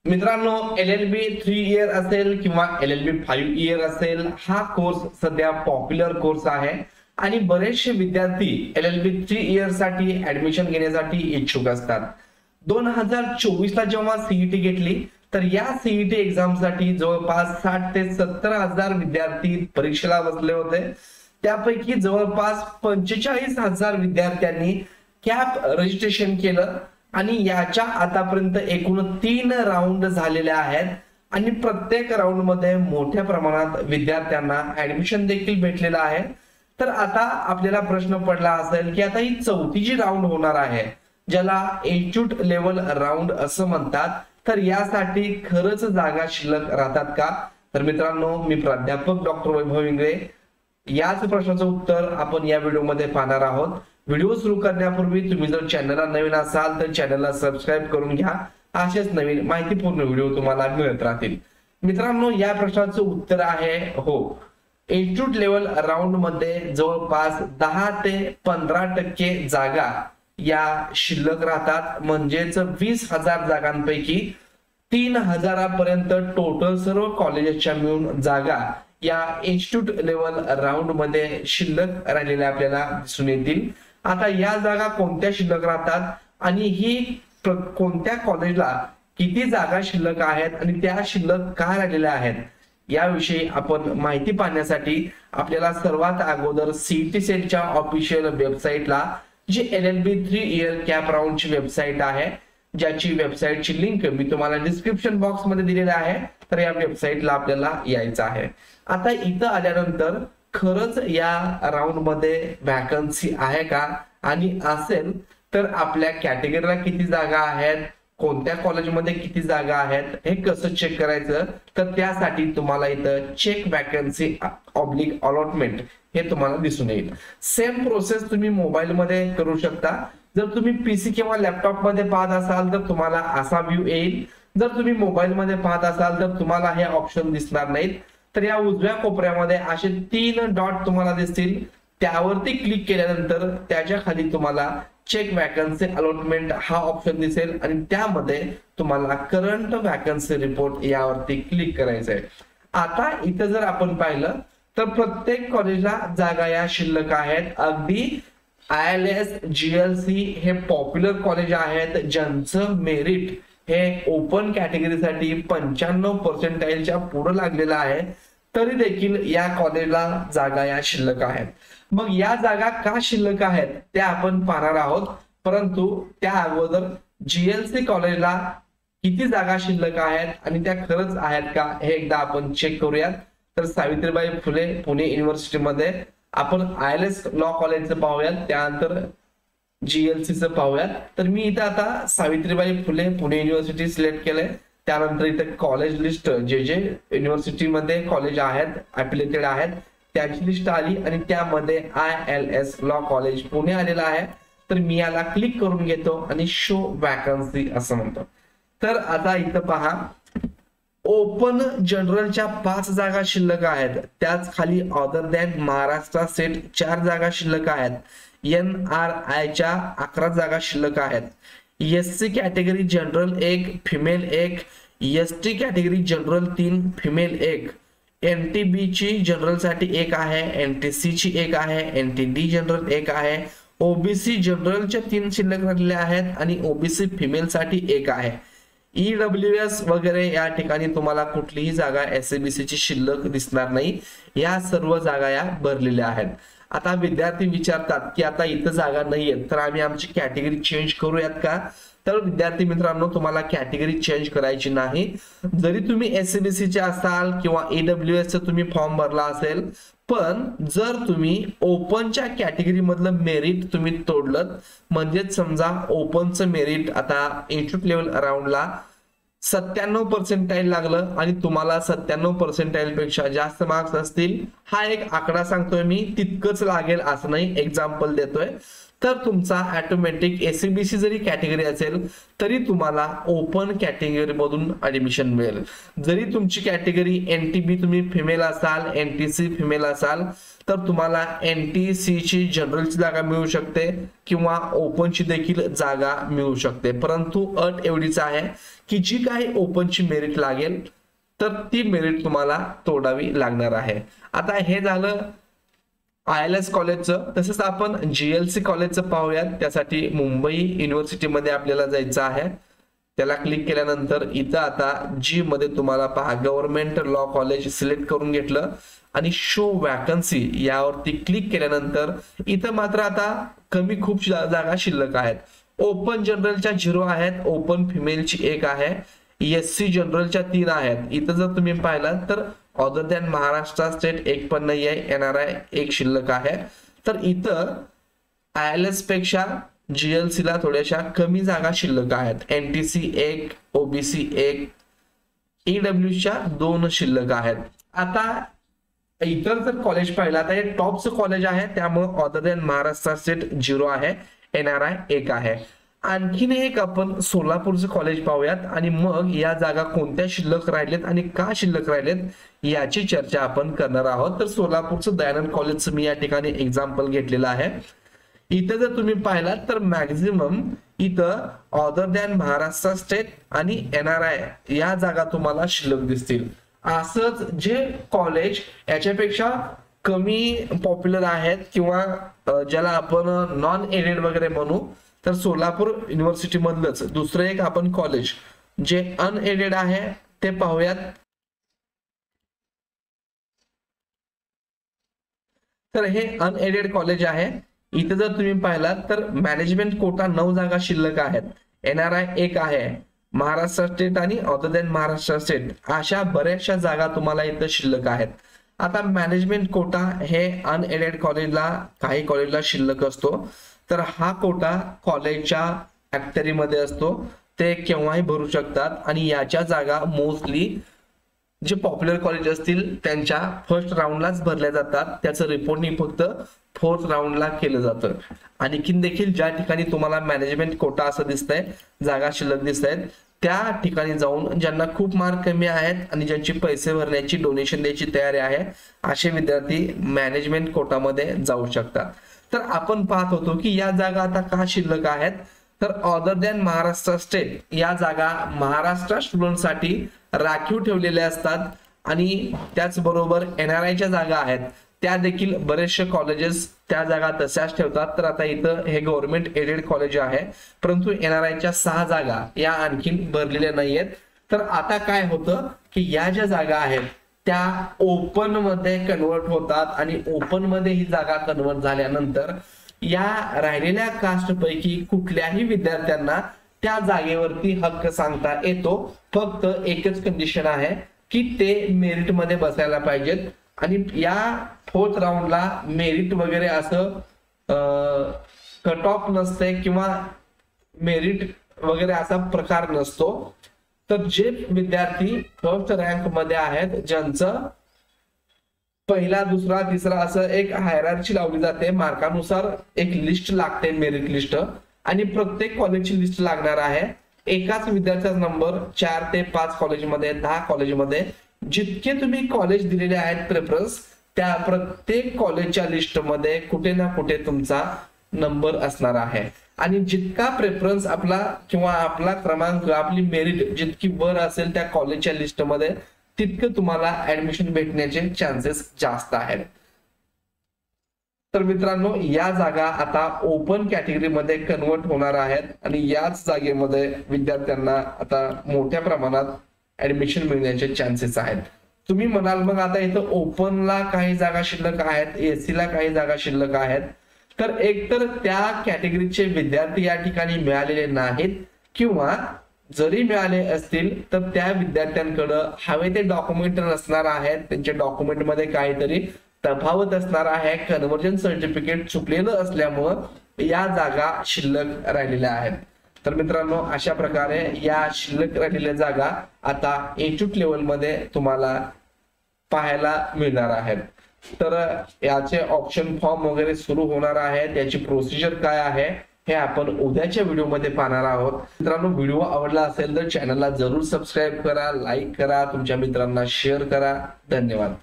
मित्रांनो, LLB 3 year असेल किंवा LLB 5 इयर असेल, हा कोर्स सध्या पॉप्युलर कोर्स आहे आणि बरेचसे विद्यार्थी LLB 3 इयर साठी ऍडमिशन घेण्यासाठी इच्छुक असतात. 2024 ला जेव्हा सीईटी घेतली तर या सीईटी एक्झाम साठी जवळपास 60 ते 70 हजार विद्यार्थी परीक्षेला बसले होते. त्यापैकी जवळपास 45,000 विद्यार्थ्यांनी कॅप रजिस्ट्रेशन केलं आणि याच्या आतापर्यंत एकूण 3 राऊंड झालेले आहेत आणि प्रत्येक राऊंड मध्ये मोठ्या प्रमाणात विद्यार्थ्यांना ऍडमिशन देखील भेटलेलं आहे. तर आता आपल्याला प्रश्न पडला असेल की आता ही चौथी जी राऊंड होणार आहे, ज्याला इन्स्टिट्यूट लेवल राऊंड असं म्हणतात, तर यासाठी खरंच जागा शिल्लक राहतात का? तर मित्रांनो, मी प्राध्यापक डॉक्टर वैभव इंगळे याच प्रश्नाचं उत्तर आपण या व्हिडिओमध्ये पाहणार आहोत. व्हिडिओ सुरू करण्यापूर्वी तुम्ही जर चॅनलला नवीन असाल तर चॅनलला सबस्क्राईब करून घ्या. असेच नवीन माहितीपूर्ण व्हिडिओ तुम्हाला मिळत राहतील. मित्रांनो, या प्रश्नाचं उत्तर आहे हो. इन्स्टिट्यूट लेवल राऊंड मध्ये जवळपास 10 ते 15% जागा या शिल्लक राहतात. म्हणजेच 20,000 जागांपैकी 3,000 पर्यंत टोटल सर्व कॉलेजेसच्या मिळून जागा या इन्स्टिट्यूट लेवल राऊंड मध्ये शिल्लक राहिलेल्या आपल्याला दिसून येतील. आता या जागा कोणत्या शिल्लक राहतात आणि ही कोणत्या कॉलेजला किती जागा शिल्लक आहेत आणि त्या शिल्लक का राहिलेल्या आहेत याविषयी आपण माहिती पाहण्यासाठी आपल्याला सर्वात अगोदर सीईटी सेलच्या ऑफिशियल वेबसाईटला जी LLB 3 इयर कॅप राऊंडची वेबसाईट आहे, ज्याची वेबसाईटची लिंक मी तुम्हाला डिस्क्रिप्शन बॉक्स मध्ये दिलेली आहे, तर या वेबसाईटला आपल्याला यायचं आहे. आता इथं आल्यानंतर खरंच या राऊंड मध्ये वॅकन्सी आहे का आणि असेल तर आपल्या कॅटेगरीला किती जागा आहेत, कोणत्या कॉलेजमध्ये किती जागा आहेत हे कसं चेक करायचं, तर त्यासाठी तुम्हाला इथं चेक वॅकन्सी ऑब्लिक अलॉटमेंट हे तुम्हाला दिसून येईल. सेम प्रोसेस तुम्ही मोबाईल मध्ये करू शकता. जर तुम्ही पीसी किंवा लॅपटॉप मध्ये पाहत असाल तर तुम्हाला असा व्ह्यू येईल. जर तुम्ही मोबाईल मध्ये पाहत असाल तर तुम्हाला हे ऑप्शन दिसणार नाहीत. तर या उजव्या कोपऱ्यामध्ये असे 3 डॉट तुम्हाला दिसतील. त्यावरती क्लिक केल्यानंतर त्याच्या खाली तुम्हाला चेक वॅकन्सी अलॉटमेंट हा ऑप्शन दिसेल आणि त्यामध्ये तुम्हाला करंट वॅकन्सी रिपोर्ट यावरती क्लिक करायचं आहे. आता इथं जर आपण पाहिलं तर प्रत्येक कॉलेजला जागा या शिल्लक आहेत. अगदी ILS GLC हे पॉप्युलर कॉलेज आहेत ज्यांचं मेरिट हे ओपन कॅटेगरीसाठी 95% पुढे लागलेलं आहे, तरी देखील या कॉलेजला जागा या शिल्लक आहेत. मग या जागा का शिल्लक आहेत त्या आपण पाहणार आहोत, परंतु त्या अगोदर GLC कॉलेजला किती जागा शिल्लक आहेत आणि त्या खरंच आहेत का हे एकदा आपण चेक करूयात. तर सावित्रीबाई फुले पुणे युनिव्हर्सिटीमध्ये आपण ILS लॉ कॉलेजचं पाहूयात, त्यानंतर GLC पाहूयात. तर मी इथं आता सावित्रीबाई फुले पुणे युनिव्हर्सिटी सिलेक्ट केलंय. त्यानंतर इथे कॉलेज लिस्ट जे जे युनिव्हर्सिटीमध्ये कॉलेज आहेत अफिलिएटेड आहेत त्याची लिस्ट आली आणि त्यामध्ये ILS लॉ कॉलेज पुणे आलेला आहे. तर मी याला क्लिक करून घेतो आणि शो वॅकन्सी असं म्हणतो. तर आता इथं पहा, ओपन जनरलच्या 5 जागा शिल्लक आहेत. त्याच खाली अदर दॅन महाराष्ट्र सेट 4 जागा शिल्लक आहेत. NRI च्या 11 जागा शिल्लक आहेत. SC category general 1 female 1, ST category general 3 female 1, NTB ची जनरल साठी 1 आहे, NTC ची 1 आहे, NTD जनरल 1 आहे, OBC जनरलच्या 3 शिल्लक राहिलेले आहेत आणि OBC फिमेल साठी 1 आहे. EWS वगैरे या ठिकाणी तुम्हाला कुठलीही जागा SABC ची शिल्लक दिसणार नाही. या सर्व जागा या भरलेल्या आहेत. आता विद्यार्थी विचारतात की आता इथं जागा नाहीये तर आम्ही आमची कॅटेगरी चेंज करूयात का? तर विद्यार्थी मित्रांनो, तुम्हाला कॅटेगरी चेंज करायची नाही. जरी तुम्ही SABC चे असाल किंवा EWS चा तुम्ही फॉर्म भरला असेल, पण जर तुम्ही ओपनच्या कॅटेगरी मधलं मेरिट तुम्ही तोडलं, म्हणजेच समजा ओपनचं मेरिट आता इन्स्टिट्यूट लेवल राऊंडला 97% लागलं आणि तुम्हाला 97% पेक्षा जास्त मार्क्स असतील, हा एक आकडा सांगतोय मी, तितकंच लागेल असं नाही, एक्झाम्पल देतोय. तर तुमचा ऑटोमॅटिक एससीबीसी जरी कॅटेगरी असेल तरी तुम्हाला ओपन कॅटेगरी मधून ऍडमिशन मिळेल. जरी तुमची कॅटेगरी एनटीबी तुम्ही फिमेल असाल, एनटीसी फिमेल असाल, तर तुम्हाला एनटीसी ची जनरलची जागा मिळू शकते किंवा ओपनची देखील जागा मिळू शकते. परंतु अट एवढीच आहे की जी काही ओपनची मेरिट लागेल तर ती मेरिट तुम्हाला तोडावी लागणार आहे. आता हे झालं ILS कॉलेजचं. तसंच आपण GLC कॉलेजचं पाहूयात. त्यासाठी मुंबई युनिव्हर्सिटीमध्ये आपल्याला जायचं आहे. त्याला क्लिक केल्यानंतर इथं आता जी मध्ये तुम्हाला पहा गव्हर्नमेंट लॉ कॉलेज सिलेक्ट करून घेतलं आणि शो वॅकन्सी यावरती क्लिक केल्यानंतर इथं मात्र आता कमी खूप जागा शिल्लक आहेत. ओपन जनरलच्या 0 आहेत, ओपन फिमेलची 1 आहे, SC जनरलच्या 3 आहेत. इथं जर तुम्ही पाहिलात तर अदर दॅन महाराष्ट्र स्टेट 1 पण नाही आहे, NRI 1 शिल्लक आहे. तर इथं ILS पेक्षा GLC ला थोड्याशा कमी जागा शिल्लक आहेत. NTC 1, OBC 1, EW च्या 2 शिल्लक आहेत. आता इतर जर कॉलेज पाहिला तर हे टॉपचं कॉलेज आहे, त्यामुळे अदर दॅन महाराष्ट्र स्टेट 0 आहे, NRI 1 आहे. आणखीन एक आपण सोलापूरचं कॉलेज पाहूयात आणि मग या जागा कोणत्या शिल्लक राहिलेत आणि का शिल्लक राहिलेत याची चर्चा आपण करणार आहोत. तर सोलापूरचं दयानंद कॉलेजचं मी या ठिकाणी एक्झाम्पल घेतलेलं आहे. इथं जर तुम्ही पाहिलात तर मॅक्झिमम इथं अदर दॅन महाराष्ट्र स्टेट आणि NRI या जागा तुम्हाला शिल्लक दिसतील. असंच जे कॉलेज याच्यापेक्षा कमी पॉप्युलर आहेत किंवा ज्याला आपण नॉन एडेड वगैरे म्हणू, तर सोलापूर युनिव्हर्सिटी मधलंच दुसरं एक आपण कॉलेज जे अनएडेड आहे ते पाहूयात. तर हे अनएडेड कॉलेज आहे. इथे जर तुम्ही पाहिलात तर मॅनेजमेंट कोटा 9 जागा शिल्लक आहेत, NRI 1 आहे, महाराष्ट्र स्टेट आणि अदर दॅन महाराष्ट्र स्टेट अशा बऱ्याचशा जागा तुम्हाला इथं शिल्लक आहेत. आता मॅनेजमेंट कोटा हे अनएडेड कॉलेजला काही कॉलेजला शिल्लक असतो. तर हा कोटा कॉलेजच्या ऍक्टरीमध्ये असतो, ते केव्हाही भरू शकतात आणि याच्या जागा मोस्टली जे पॉप्युलर कॉलेज असतील त्यांच्या फर्स्ट राऊंडलाच भरल्या जातात. त्याचं रिपोर्टिंग फक्त 4th राऊंडला केलं जातं. आणखीन देखील ज्या ठिकाणी तुम्हाला मॅनेजमेंट कोटा असं दिसतंय, जागा शिल्लक दिसत आहेत, त्या ठिकाणी जाऊन ज्यांना खूप मार्क कमी आहेत आणि ज्यांची पैसे भरण्याची डोनेशन द्यायची तयारी आहे असे विद्यार्थी मॅनेजमेंट कोटामध्ये जाऊ शकतात. तर आपण पाहत होतो की या जागा आता का शिल्लक आहेत, तर अदर दॅन महाराष्ट्र स्टेट या जागा महाराष्ट्र स्टुडंटसाठी राखीव ठेवलेल्या असतात आणि त्याचबरोबर NRI च्या जागा आहेत त्या देखील बरेचसे कॉलेजेस त्या जागा तशाच ठेवतात. तर आता इथं हे गव्हर्नमेंट एडेड कॉलेज आहे, परंतु NRI च्या 6 जागा या आणखीन भरलेल्या नाहीयेत. तर आता काय होतं की या ज्या जागा आहेत त्या ओपन मध्ये कन्वर्ट होतात आणि ओपन मध्ये ही जागा कन्वर्ट झाल्यानंतर या राहिलेल्या कास्ट पैकी कुठल्याही विद्यार्थ्यांना त्या जागेवरती हक्क सांगता येतो. फक्त एकच कंडिशन आहे की ते मेरिट मध्ये बसायला पाहिजेत आणि या 4th राऊंडला मेरिट वगैरे असं कट ऑफ नसते किंवा मेरिट वगैरे असा प्रकार नसतो. तर जे विद्यार्थी फर्स्ट रँक मध्ये आहेत, ज्यांचं पहिला, दुसरा, तिसरा असं एक हायरार्ची लावली जाते, मार्कानुसार एक लिस्ट लागते, मेरिट लिस्ट, आणि प्रत्येक कॉलेजची लिस्ट लागणार आहे. एकाच विद्यार्थ्याचा नंबर 4 ते 5 कॉलेजमध्ये, 10 कॉलेजमध्ये जितके तुम्ही कॉलेज दिलेले आहेत प्रेफरन्स, त्या प्रत्येक कॉलेजच्या लिस्टमध्ये कुठे ना कुठे तुमचा नंबर असणार आहे. आणि जितका प्रेफरन्स आपला किंवा आपला क्रमांक, आपली मेरिट जितकी वर असेल त्या कॉलेजच्या लिस्टमध्ये, तितकं तुम्हाला ऍडमिशन भेटण्याचे चान्सेस जास्त आहेत. तर मित्रांनो, या जागा आता ओपन कॅटेगरीमध्ये कन्वर्ट होणार आहेत आणि याच जागेमध्ये विद्यार्थ्यांना आता मोठ्या प्रमाणात ऍडमिशन मिळण्याचे चान्सेस आहेत. तुम्ही म्हणाल मग आता इथं ओपनला काही जागा शिल्लक आहेत, एसी ला काही जागा शिल्लक आहेत, तर एकतर त्या कॅटेगरीचे विद्यार्थी या ठिकाणी मिळालेले नाहीत किंवा जरी मिळाले असतील तर त्या विद्यार्थ्यांकडे हवे ते डॉक्युमेंट नसणार आहेत, त्यांच्या डॉक्युमेंट मध्ये काहीतरी तफावत असणार आहे, कन्व्हर्जन सर्टिफिकेट चुकलेलं असल्यामुळं या जागा शिल्लक राहिलेल्या आहेत. तर मित्रांनो, अशा प्रकारे या शिल्लक राहिलेल्या जागा आता इंस्टिट्यूट लेवल मध्ये तुम्हाला पाहायला मिळणार आहेत. तर याचे ऑप्शन फॉर्म वगैरे सुरू होणार आहे, त्याची प्रोसिजर काय आहे हे आपण उद्याच्या व्हिडिओमध्ये पाहणार आहोत. मित्रांनो, व्हिडिओ आवडला असेल तर चॅनलला जरूर सबस्क्राईब करा, लाईक करा, तुमच्या मित्रांना शेअर करा. धन्यवाद.